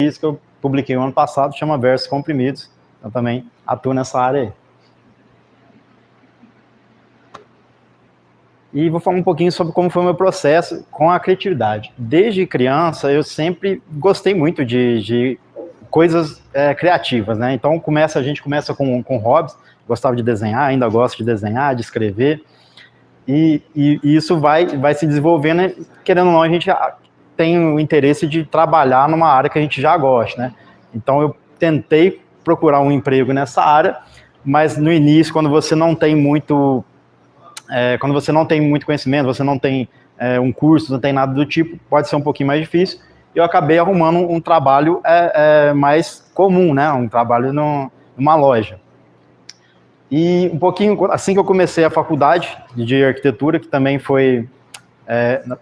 que eu publiquei o ano passado, chama Versos Comprimidos. Eu também atuo nessa área aí. E vou falar um pouquinho sobre como foi o meu processo com a criatividade. Desde criança, eu sempre gostei muito de coisas criativas, né? Então, a gente começa com hobbies. Gostava de desenhar, ainda gosto de desenhar, de escrever. E isso vai se desenvolvendo, né? Querendo ou não, a gente tem o interesse de trabalhar numa área que a gente já gosta, né? Então, eu tentei procurar um emprego nessa área, mas no início, quando você não tem muito conhecimento, você não tem um curso, não tem nada do tipo, pode ser um pouquinho mais difícil. Eu acabei arrumando um trabalho mais comum, né? Um trabalho numa loja. E um pouquinho, assim que eu comecei a faculdade de arquitetura, que também foi,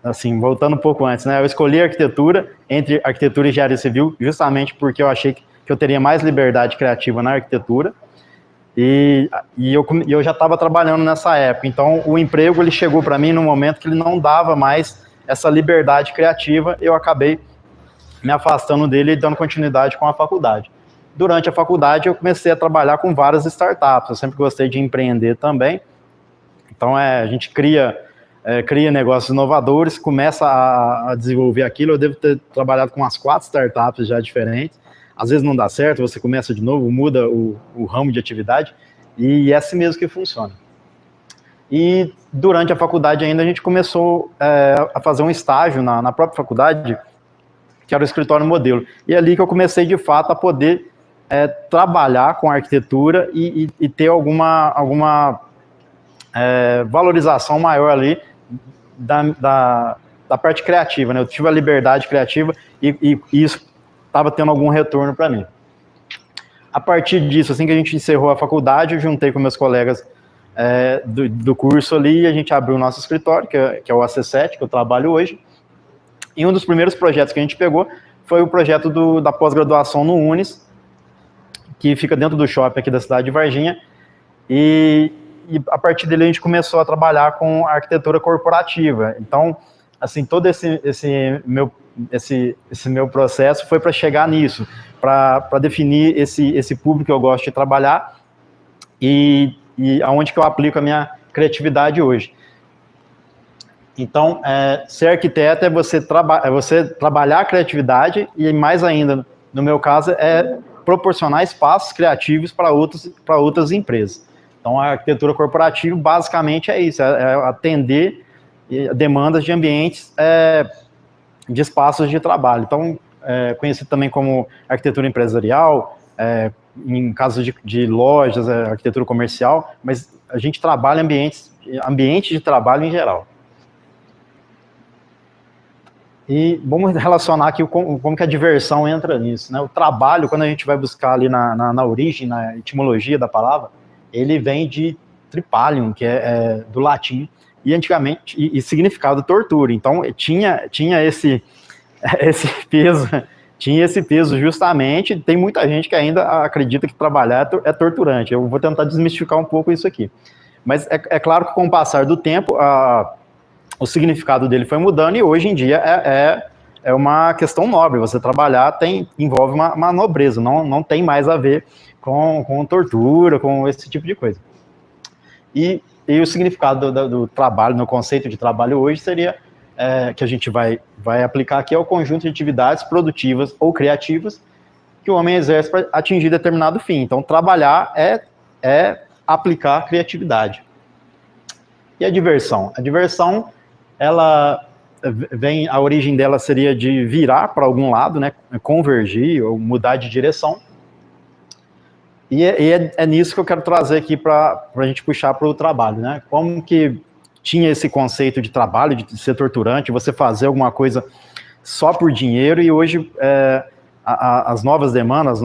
assim, voltando um pouco antes, né? Eu escolhi arquitetura entre arquitetura e engenharia civil, justamente porque eu achei que eu teria mais liberdade criativa na arquitetura. E eu já estava trabalhando nessa época, então o emprego ele chegou para mim no momento que ele não dava mais essa liberdade criativa, eu acabei me afastando dele e dando continuidade com a faculdade. Durante a faculdade eu comecei a trabalhar com várias startups, eu sempre gostei de empreender também, então a gente cria negócios inovadores, começa a desenvolver aquilo. Eu devo ter trabalhado com umas 4 startups já diferentes. Às vezes não dá certo, você começa de novo, muda o ramo de atividade, e é assim mesmo que funciona. E durante a faculdade ainda a gente começou a fazer um estágio na própria faculdade, que era o escritório modelo. E é ali que eu comecei de fato a poder trabalhar com arquitetura e ter alguma valorização maior ali da parte criativa, né? Eu tive a liberdade criativa e isso estava tendo algum retorno para mim. A partir disso, assim que a gente encerrou a faculdade, eu juntei com meus colegas do curso ali e a gente abriu o nosso escritório, que é o AC7, que eu trabalho hoje. E um dos primeiros projetos que a gente pegou foi o projeto da pós-graduação no Unis, que fica dentro do shopping aqui da cidade de Varginha, e a partir dele a gente começou a trabalhar com arquitetura corporativa. Então, assim, todo esse meu processo foi para chegar nisso, para definir esse público que eu gosto de trabalhar e aonde que eu aplico a minha criatividade hoje. Então, ser arquiteto é você trabalhar a criatividade e, mais ainda, no meu caso, é proporcionar espaços criativos para outras empresas. Então, a arquitetura corporativa, basicamente, é isso, é atender demandas de ambientes, de espaços de trabalho. Então, conhecido também como arquitetura empresarial, em casos de lojas, arquitetura comercial, mas a gente trabalha ambiente de trabalho em geral. E vamos relacionar aqui como que a diversão entra nisso, né? O trabalho, quando a gente vai buscar ali na origem, na etimologia da palavra, ele vem de tripalium, que é do latim, e antigamente, e significado tortura. Então, tinha esse peso justamente. Tem muita gente que ainda acredita que trabalhar é torturante. Eu vou tentar desmistificar um pouco isso aqui. Mas é claro que com o passar do tempo, o significado dele foi mudando, e hoje em dia é uma questão nobre. Você trabalhar envolve uma nobreza, não tem mais a ver com tortura, com esse tipo de coisa. E o significado do trabalho, no conceito de trabalho hoje, seria, que a gente vai aplicar aqui, é o conjunto de atividades produtivas ou criativas que o homem exerce para atingir determinado fim. Então, trabalhar é aplicar criatividade. E a diversão? A diversão, a origem dela seria de virar para algum lado, né, convergir ou mudar de direção. E é nisso que eu quero trazer aqui para a gente puxar para o trabalho, né? Como que tinha esse conceito de trabalho, de ser torturante, você fazer alguma coisa só por dinheiro, e hoje as novas demandas,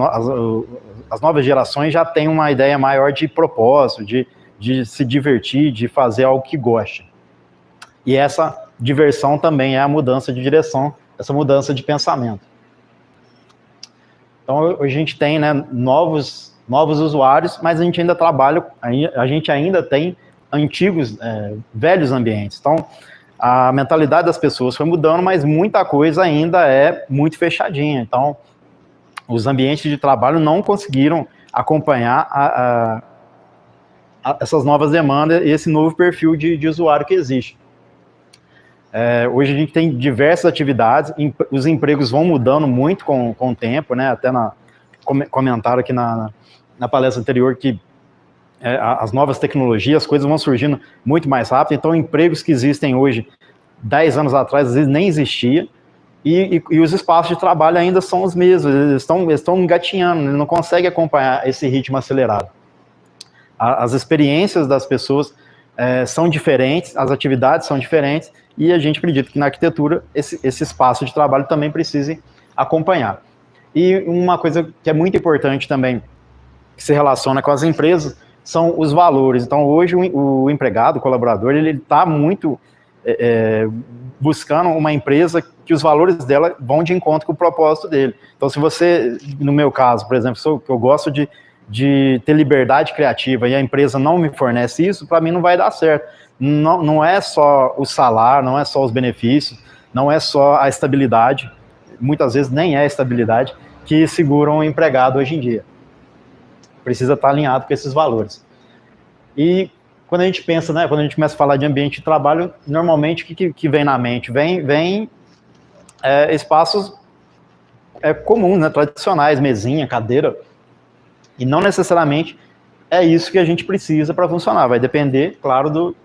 as novas gerações já têm uma ideia maior de propósito, de se divertir, de fazer algo que goste. E essa diversão também é a mudança de direção, essa mudança de pensamento. Então, hoje a gente tem, né, novos usuários, mas a gente ainda tem antigos, velhos ambientes. Então, a mentalidade das pessoas foi mudando, mas muita coisa ainda é muito fechadinha. Então, os ambientes de trabalho não conseguiram acompanhar essas novas demandas e esse novo perfil de usuário que existe. Hoje a gente tem diversas atividades, os empregos vão mudando muito com o tempo, né? Até comentaram aqui na palestra anterior que as novas tecnologias, as coisas vão surgindo muito mais rápido, então empregos que existem hoje, 10 anos atrás, às vezes nem existia, e os espaços de trabalho ainda são os mesmos, eles estão engatinhando, eles não conseguem acompanhar esse ritmo acelerado. As experiências das pessoas são diferentes, as atividades são diferentes, e a gente acredita que na arquitetura esse espaço de trabalho também precise acompanhar. E uma coisa que é muito importante também, que se relaciona com as empresas, são os valores. Então, hoje, o empregado, o colaborador, ele está muito buscando uma empresa que os valores dela vão de encontro com o propósito dele. Então, se você, no meu caso, por exemplo, eu gosto de ter liberdade criativa e a empresa não me fornece isso, para mim não vai dar certo. Não é só o salário, não é só os benefícios, não é só a estabilidade, muitas vezes nem é a estabilidade que seguram o empregado hoje em dia. Precisa estar alinhado com esses valores. E quando a gente pensa, né, quando a gente começa a falar de ambiente de trabalho, normalmente o que vem na mente? Vem espaços comuns, né, tradicionais, mesinha, cadeira, e não necessariamente é isso que a gente precisa para funcionar. Vai depender, claro,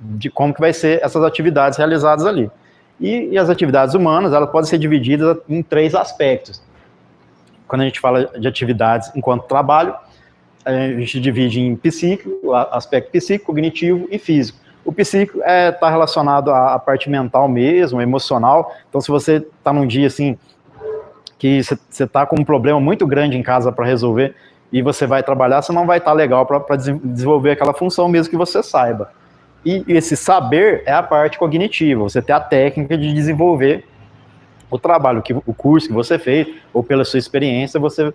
de como que vai ser essas atividades realizadas ali. E as atividades humanas, elas podem ser divididas em 3 aspectos. Quando a gente fala de atividades enquanto trabalho, a gente divide em psíquico, aspecto psíquico, cognitivo e físico. O psíquico está relacionado à parte mental mesmo, emocional. Então, se você está num dia assim, que você está com um problema muito grande em casa para resolver e você vai trabalhar, você não vai estar legal para desenvolver aquela função, mesmo que você saiba. E esse saber é a parte cognitiva, você tem a técnica de desenvolver o trabalho, o curso que você fez, ou pela sua experiência, você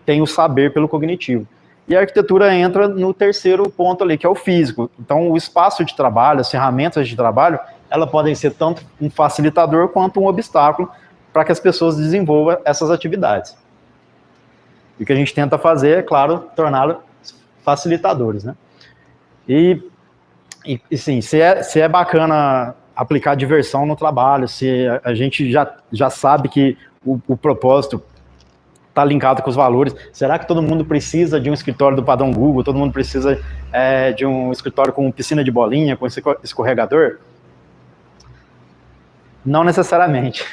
tem o saber pelo cognitivo. E a arquitetura entra no terceiro ponto ali, que é o físico. Então, o espaço de trabalho, as ferramentas de trabalho, elas podem ser tanto um facilitador quanto um obstáculo para que as pessoas desenvolvam essas atividades. E o que a gente tenta fazer é, claro, torná-los facilitadores, né? E sim, se é bacana aplicar diversão no trabalho, se a gente já sabe que o propósito está linkado com os valores, será que todo mundo precisa de um escritório do padrão Google, todo mundo precisa de um escritório com piscina de bolinha, com escorregador? Não necessariamente.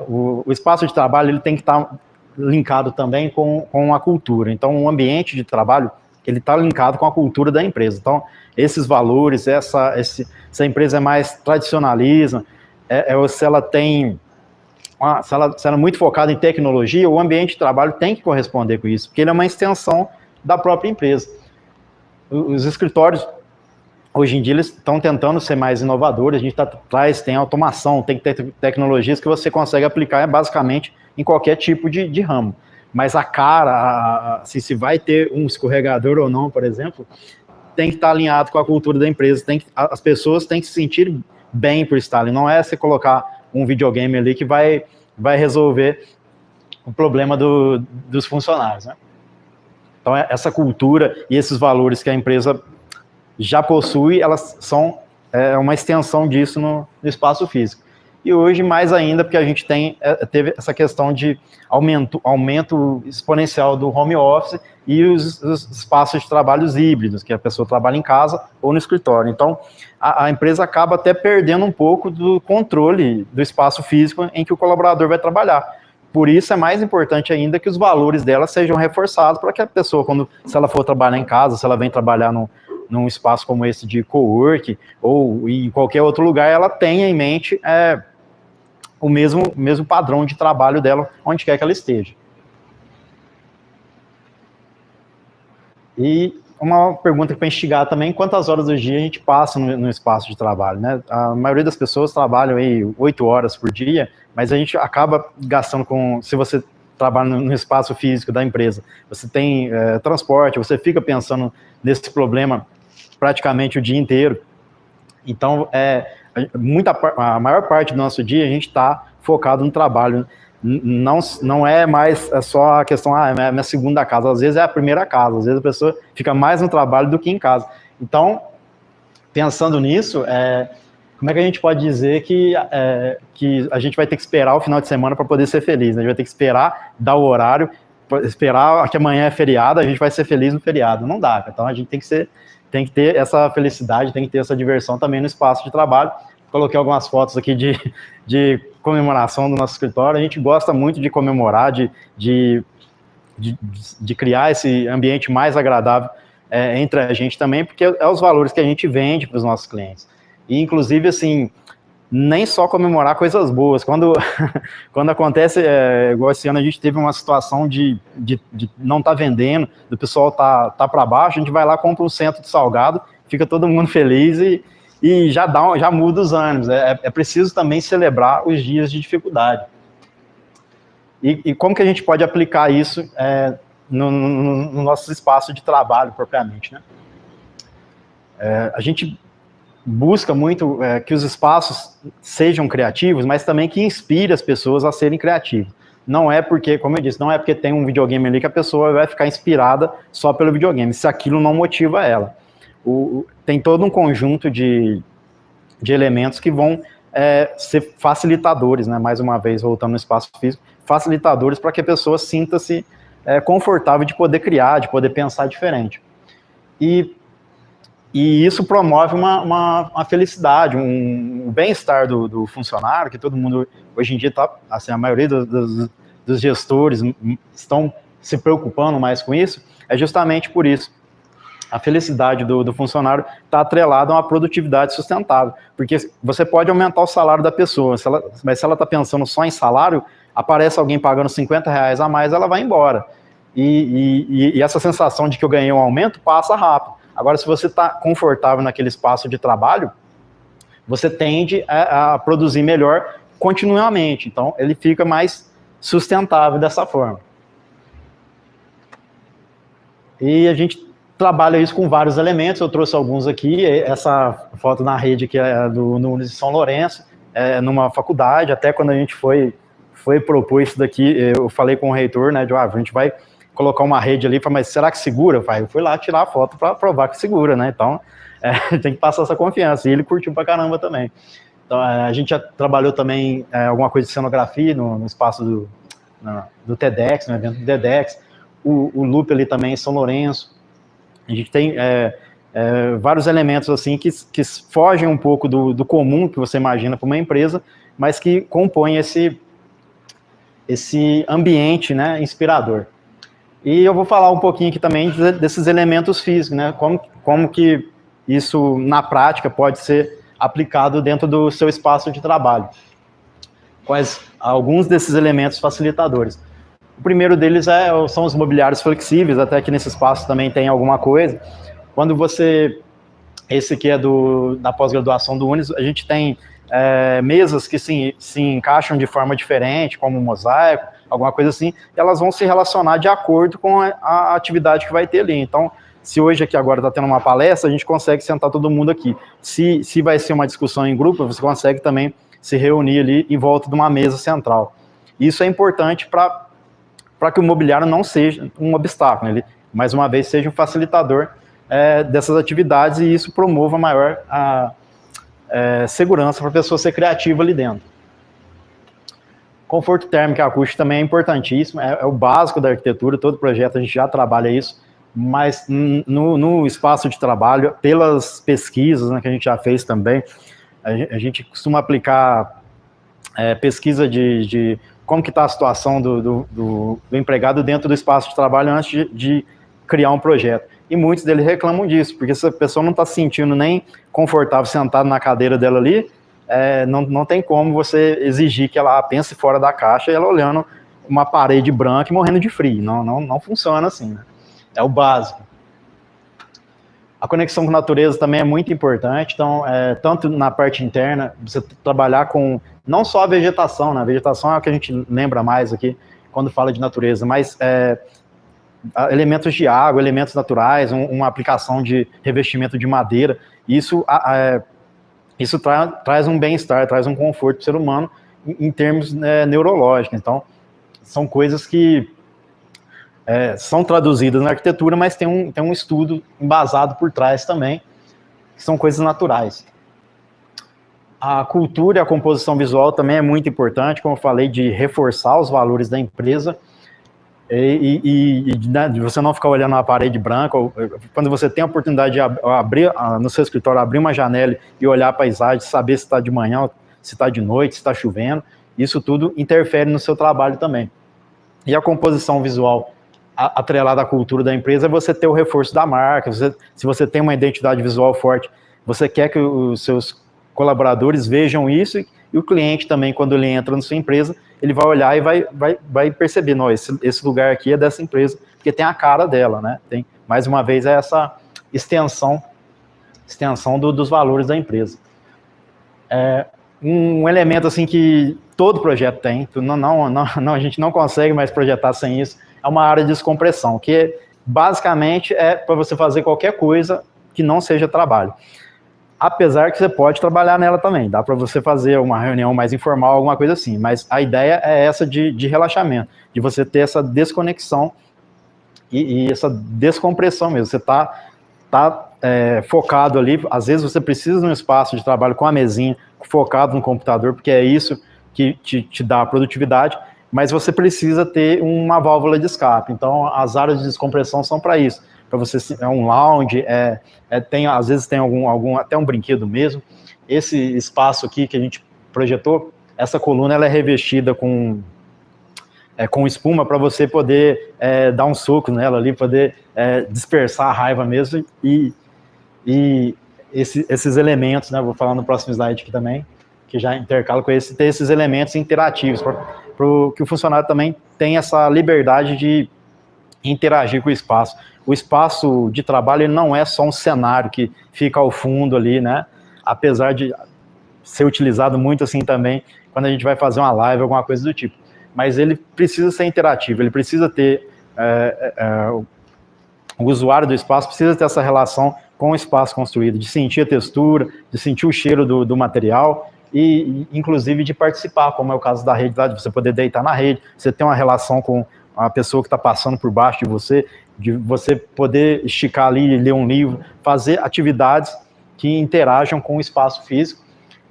O espaço de trabalho ele tem que estar linkado também com a cultura. Então, o ambiente de trabalho ele está linkado com a cultura da empresa. Então, esses valores, se a empresa é mais tradicionalismo, se ela tem, se ela é muito focada em tecnologia, o ambiente de trabalho tem que corresponder com isso, porque ele é uma extensão da própria empresa. Os escritórios, hoje em dia, eles estão tentando ser mais inovadores, a gente tem automação, tem tecnologias que você consegue aplicar basicamente em qualquer tipo de ramo. Mas se vai ter um escorregador ou não, por exemplo, tem que estar alinhado com a cultura da empresa, as pessoas têm que se sentir bem por estar ali, não é você colocar um videogame ali que vai resolver o problema dos funcionários, né? Então, essa cultura e esses valores que a empresa já possui, elas são uma extensão disso no espaço físico. E hoje, mais ainda, porque a gente teve essa questão de aumento exponencial do home office e os espaços de trabalhos híbridos, que a pessoa trabalha em casa ou no escritório. Então, a empresa acaba até perdendo um pouco do controle do espaço físico em que o colaborador vai trabalhar. Por isso, é mais importante ainda que os valores dela sejam reforçados para que a pessoa, se ela for trabalhar em casa, se ela vem trabalhar num espaço como esse de cowork ou em qualquer outro lugar, ela tenha em mente o mesmo padrão de trabalho dela, onde quer que ela esteja. E uma pergunta para instigar também, quantas horas do dia a gente passa no espaço de trabalho, né? A maioria das pessoas trabalham aí 8 horas por dia, mas a gente acaba gastando se você trabalha no espaço físico da empresa, você tem transporte, você fica pensando nesse problema praticamente o dia inteiro. Então, a maior parte do nosso dia a gente está focado no trabalho. não é mais só a questão, é minha segunda casa, às vezes é a primeira casa, às vezes a pessoa fica mais no trabalho do que em casa. Então, pensando nisso, como é que a gente pode dizer que a gente vai ter que esperar o final de semana para poder ser feliz, né? A gente vai ter que esperar dar o horário, esperar que amanhã é feriado, a gente vai ser feliz no feriado. Não dá, então a gente tem que ter essa felicidade, tem que ter essa diversão também no espaço de trabalho. Coloquei algumas fotos aqui de comemoração do nosso escritório. A gente gosta muito de comemorar, de criar esse ambiente mais agradável entre a gente também, porque é os valores que a gente vende para os nossos clientes. E, inclusive, assim, nem só comemorar coisas boas. Quando acontece, igual esse ano, a gente teve uma situação de não estar vendendo, do pessoal tá para baixo, a gente vai lá, compra um centro de salgado, fica todo mundo feliz e já muda os ânimos. É preciso também celebrar os dias de dificuldade. E como que a gente pode aplicar isso no nosso espaço de trabalho, propriamente, né? A gente busca muito que os espaços sejam criativos, mas também que inspire as pessoas a serem criativas. Não é porque, como eu disse, não é porque tem um videogame ali que a pessoa vai ficar inspirada só pelo videogame, se aquilo não motiva ela. Tem todo um conjunto de elementos que vão ser facilitadores, né? Mais uma vez, voltando no espaço físico, facilitadores para que a pessoa sinta-se confortável de poder criar, de poder pensar diferente. E isso promove uma felicidade, um bem-estar do funcionário, que todo mundo, hoje em dia, assim, a maioria dos gestores estão se preocupando mais com isso, é justamente por isso. A felicidade do funcionário está atrelada a uma produtividade sustentável, porque você pode aumentar o salário da pessoa, mas se ela está pensando só em salário, aparece alguém pagando R$50 a mais, ela vai embora. E essa sensação de que eu ganhei um aumento passa rápido. Agora, se você está confortável naquele espaço de trabalho, você tende a produzir melhor continuamente. Então, ele fica mais sustentável dessa forma. E a gente trabalha isso com vários elementos. Eu trouxe alguns aqui. Essa foto na rede que é do Nunes de São Lourenço, numa faculdade. Até quando a gente foi propor isso daqui, eu falei com o reitor, né, a gente vai colocar uma rede ali, mas será que segura? Eu fui lá tirar a foto para provar que segura, né? Então, tem que passar essa confiança. E ele curtiu pra caramba também. Então, a gente já trabalhou também alguma coisa de cenografia no espaço do TEDx, no evento do TEDx. O Loop ali também em São Lourenço. A gente tem vários elementos assim que fogem um pouco do comum que você imagina para uma empresa, mas que compõem esse ambiente, né, inspirador. E eu vou falar um pouquinho aqui também desses elementos físicos, né? Como que isso, na prática, pode ser aplicado dentro do seu espaço de trabalho. Quais alguns desses elementos facilitadores. O primeiro deles são os mobiliários flexíveis, até aqui nesse espaço também tem alguma coisa. Quando esse aqui é da pós-graduação do Unis, a gente tem mesas que se encaixam de forma diferente, como um mosaico, alguma coisa assim, e elas vão se relacionar de acordo com a atividade que vai ter ali. Então, se hoje aqui agora está tendo uma palestra, a gente consegue sentar todo mundo aqui. Se vai ser uma discussão em grupo, você consegue também se reunir ali em volta de uma mesa central. Isso é importante para que o mobiliário não seja um obstáculo, né? Ele, mais uma vez, seja um facilitador dessas atividades e isso promova maior segurança para a pessoa ser criativa ali dentro. Conforto térmico e acústico também é importantíssimo, é o básico da arquitetura, todo projeto a gente já trabalha isso, mas no espaço de trabalho, pelas pesquisas, né, que a gente já fez também, a gente costuma aplicar pesquisa de como que está a situação do empregado dentro do espaço de trabalho antes de criar um projeto. E muitos deles reclamam disso, porque se a pessoa não está se sentindo nem confortável sentado na cadeira dela ali, não tem como você exigir que ela pense fora da caixa e ela olhando uma parede branca e morrendo de frio. Não funciona assim, né? É o básico. A conexão com a natureza também é muito importante, então, tanto na parte interna, você trabalhar com não só a vegetação, né? A vegetação é o que a gente lembra mais aqui quando fala de natureza, mas elementos de água, elementos naturais, uma aplicação de revestimento de madeira, isso traz um bem-estar, traz um conforto para o ser humano, em termos, né, neurológicos. Então, são coisas que são traduzidas na arquitetura, mas tem um estudo embasado por trás também, que são coisas naturais. A cultura e a composição visual também é muito importante, como eu falei, de reforçar os valores da empresa né, de você não ficar olhando uma parede branca. Quando você tem a oportunidade de abrir no seu escritório, abrir uma janela e olhar a paisagem, saber se está de manhã, se está de noite, se está chovendo, isso tudo interfere no seu trabalho também. E a composição visual atrelada à cultura da empresa é você ter o reforço da marca. Se você tem uma identidade visual forte, você quer que os seus colaboradores vejam isso, e o cliente também, quando ele entra na sua empresa, ele vai olhar e vai perceber, não, esse lugar aqui é dessa empresa, porque tem a cara dela, né? Tem, mais uma vez, essa extensão dos valores da empresa. Um elemento assim que todo projeto tem, a gente não consegue mais projetar sem isso, é uma área de descompressão, que basicamente é para você fazer qualquer coisa que não seja trabalho. Apesar que você pode trabalhar nela também, dá para você fazer uma reunião mais informal, alguma coisa assim, mas a ideia é essa de relaxamento, de você ter essa desconexão e essa descompressão mesmo. Você está focado ali, às vezes você precisa de um espaço de trabalho com a mesinha, focado no computador, porque é isso que te dá a produtividade, mas você precisa ter uma válvula de escape. Então, as áreas de descompressão são para isso. Para você, é um lounge, às vezes tem até um brinquedo mesmo. Esse espaço aqui que a gente projetou, essa coluna ela é revestida com espuma para você poder dar um soco nela ali, poder dispersar a raiva mesmo. E esses elementos, né, vou falar no próximo slide aqui também, que já intercala com ter esses elementos interativos, para que o funcionário também tenha essa liberdade de interagir com o espaço. O espaço de trabalho ele não é só um cenário que fica ao fundo ali, né? Apesar de ser utilizado muito assim também, quando a gente vai fazer uma live, alguma coisa do tipo. Mas ele precisa ser interativo, ele precisa ter... o usuário do espaço precisa ter essa relação com o espaço construído, de sentir a textura, de sentir o cheiro do material e, inclusive, de participar, como é o caso da rede, lá, de você poder deitar na rede, você ter uma relação com a pessoa que está passando por baixo de você poder esticar ali, ler um livro, fazer atividades que interajam com o espaço físico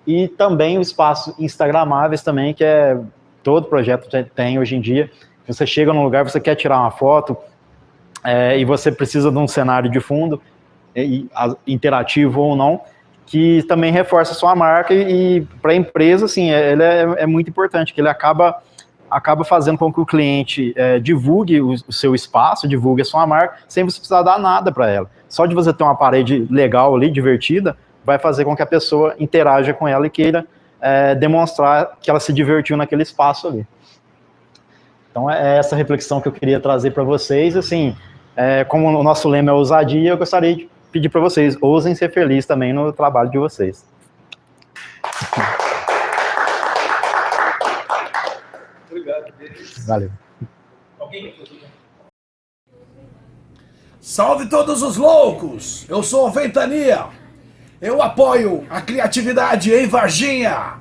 e também o espaço instagramáveis também, que todo projeto tem hoje em dia. Você chega num lugar, você quer tirar uma foto e você precisa de um cenário de fundo, interativo ou não, que também reforça a sua marca e para a empresa, assim, ele é muito importante, que ele acaba fazendo com que o cliente divulgue o seu espaço, divulgue a sua marca, sem você precisar dar nada para ela. Só de você ter uma parede legal ali, divertida, vai fazer com que a pessoa interaja com ela e queira demonstrar que ela se divertiu naquele espaço ali. Então, é essa reflexão que eu queria trazer para vocês. Assim, como o nosso lema é ousadia, eu gostaria de pedir para vocês, ousem ser felizes também no trabalho de vocês. Obrigado. Valeu. Salve todos os loucos! Eu sou o Ventania. Eu apoio a criatividade em Varginha.